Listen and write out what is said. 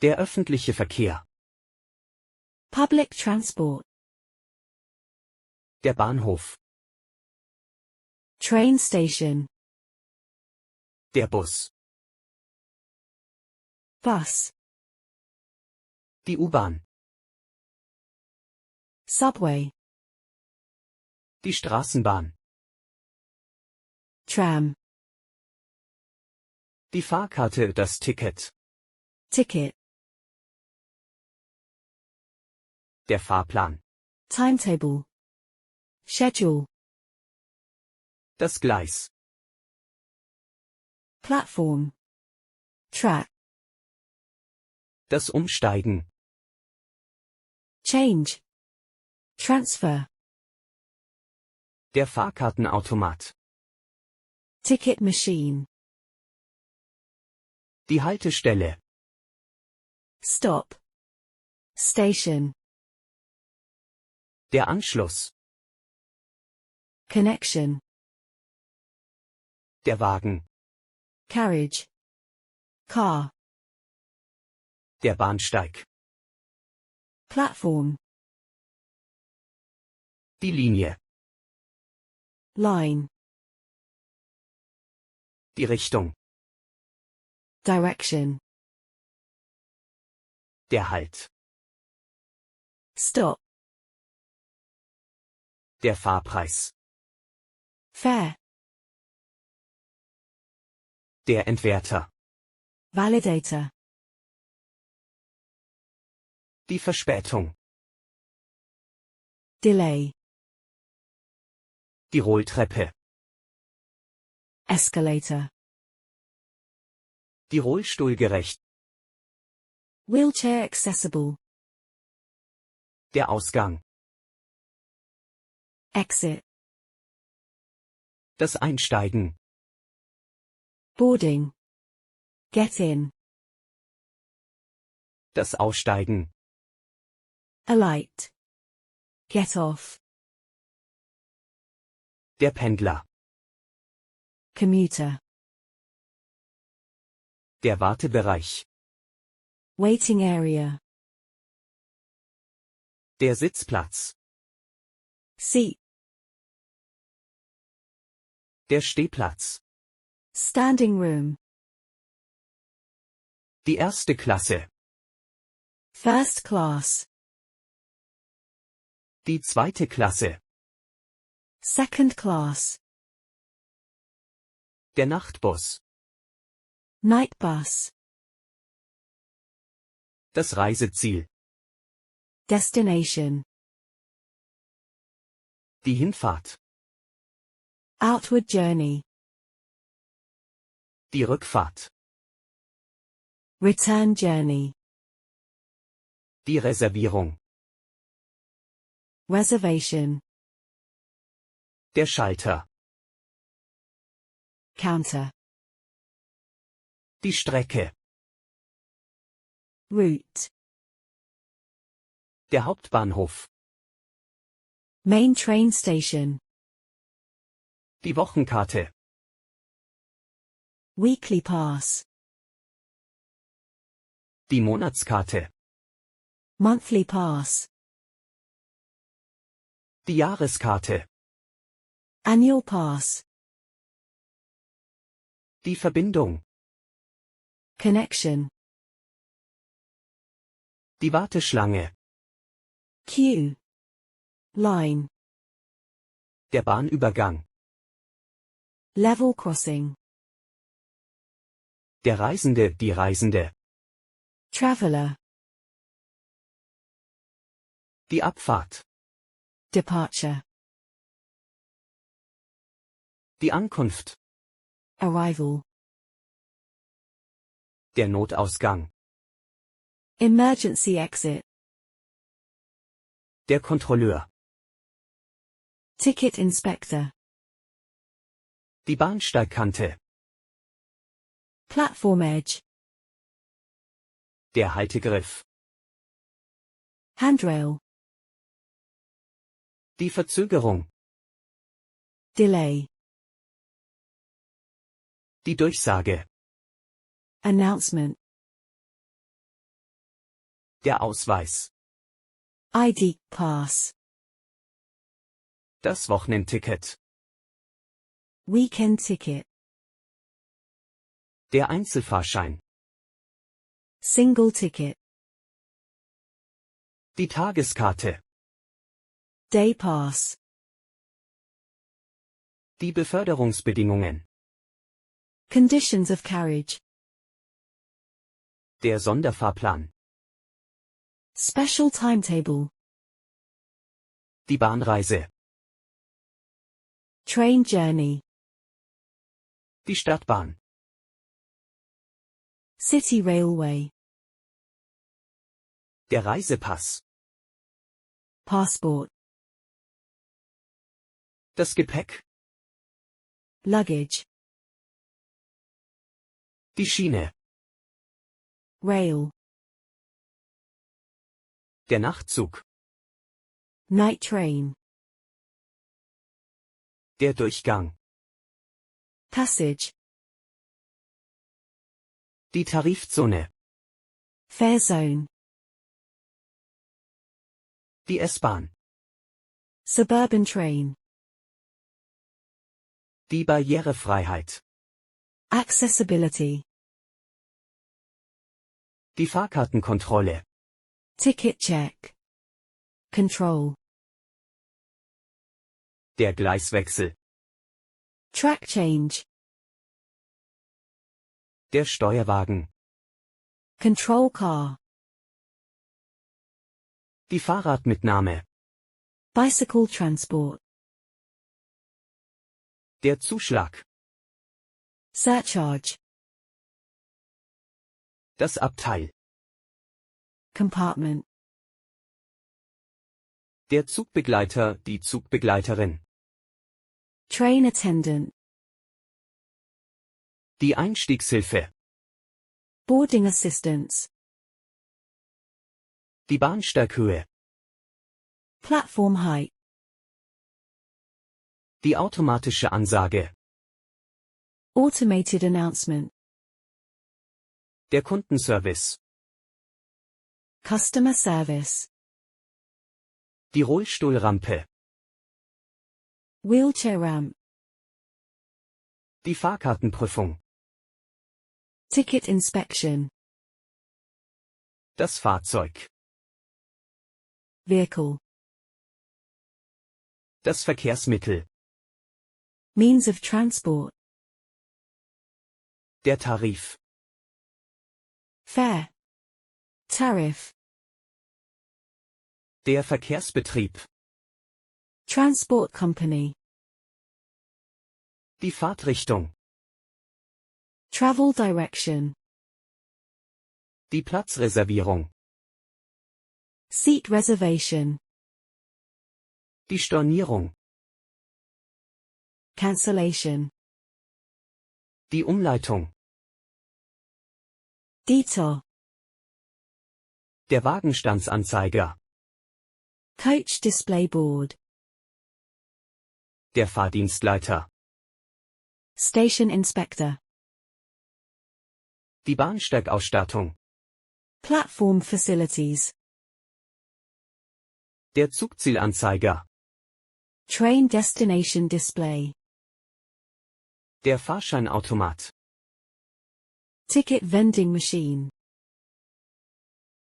Der öffentliche Verkehr. Public transport. Der Bahnhof. Train station. Der Bus. Bus. Die U-Bahn. Subway. Die Straßenbahn. Tram. Die Fahrkarte, das Ticket. Ticket. Der Fahrplan. Timetable. Schedule. Das Gleis. Platform. Track. Das Umsteigen. Change. Transfer. Der Fahrkartenautomat. Ticket machine. Die Haltestelle. Stop. Station. Der Anschluss. Connection. Der Wagen. Carriage. Car. Der Bahnsteig. Platform. Die Linie. Line. Die Richtung. Direction. Der Halt. Stop. Der Fahrpreis. Fare. Der Entwerter. Validator. Die Verspätung. Delay. Die Rolltreppe. Escalator. Die Rollstuhlgerecht. Wheelchair accessible. Der Ausgang. Exit. Das Einsteigen. Boarding. Get in. Das Aussteigen. Alight. Get off. Der Pendler. Commuter. Der Wartebereich. Waiting area. Der Sitzplatz. Seat. Der Stehplatz. Standing room. Die erste Klasse. First class. Die zweite Klasse. Second class. Der Nachtbus. Night bus. Das Reiseziel. Destination. Die Hinfahrt. Outward journey. Die Rückfahrt. Return journey. Die Reservierung. Reservation. Der Schalter. Counter. Die Strecke. Route. Der Hauptbahnhof. Main train station. Die Wochenkarte. Weekly pass. Die Monatskarte. Monthly pass. Die Jahreskarte. Annual pass. Die Verbindung. Connection. Die Warteschlange. Queue. Line. Der Bahnübergang. Level crossing. Der Reisende, die Reisende. Traveler. Die Abfahrt. Departure. Die Ankunft. Arrival. Der Notausgang. Emergency exit. Der Kontrolleur. Ticket inspector. Die Bahnsteigkante. Platform edge. Der Haltegriff. Handrail. Die Verzögerung. Delay. Die Durchsage. Announcement. Der Ausweis. ID, pass. Das Wochenendticket. Weekend ticket. Der Einzelfahrschein. Single ticket. Die Tageskarte. Day pass. Die Beförderungsbedingungen. Conditions of carriage. Der Sonderfahrplan. Special timetable. Die Bahnreise. Train journey. Die Stadtbahn. City railway. Der Reisepass. Passport. Das Gepäck. Luggage. Die Schiene. Rail. Der Nachtzug. Night train. Der Durchgang. Passage. Die Tarifzone. Fare zone. Die S-Bahn. Suburban train. Die Barrierefreiheit. Accessibility. Die Fahrkartenkontrolle. Ticket check. Control. Der Gleiswechsel. Track change. Der Steuerwagen. Control car. Die Fahrradmitnahme. Bicycle transport. Der Zuschlag. Surcharge. Das Abteil. Compartment. Der Zugbegleiter, die Zugbegleiterin. Train attendant. Die Einstiegshilfe. Boarding assistance. Die Bahnsteighöhe. Platform height. Die automatische Ansage. Automated announcement. Der Kundenservice. Customer service. Die Rollstuhlrampe. Wheelchair ramp. Die Fahrkartenprüfung. Ticket inspection. Das Fahrzeug. Vehicle. Das Verkehrsmittel. Means of transport. Der Tarif. Fare. Tariff. Der Verkehrsbetrieb. Transport company. Die Fahrtrichtung. Travel direction. Die Platzreservierung. Seat reservation. Die Stornierung. Cancellation. Die Umleitung. Detour. Der Wagenstandsanzeiger. Coach display board. Der Fahrdienstleiter. Station inspector. Die Bahnsteigausstattung. Platform facilities. Der Zugzielanzeiger. Train destination display. Der Fahrscheinautomat. Ticket vending machine.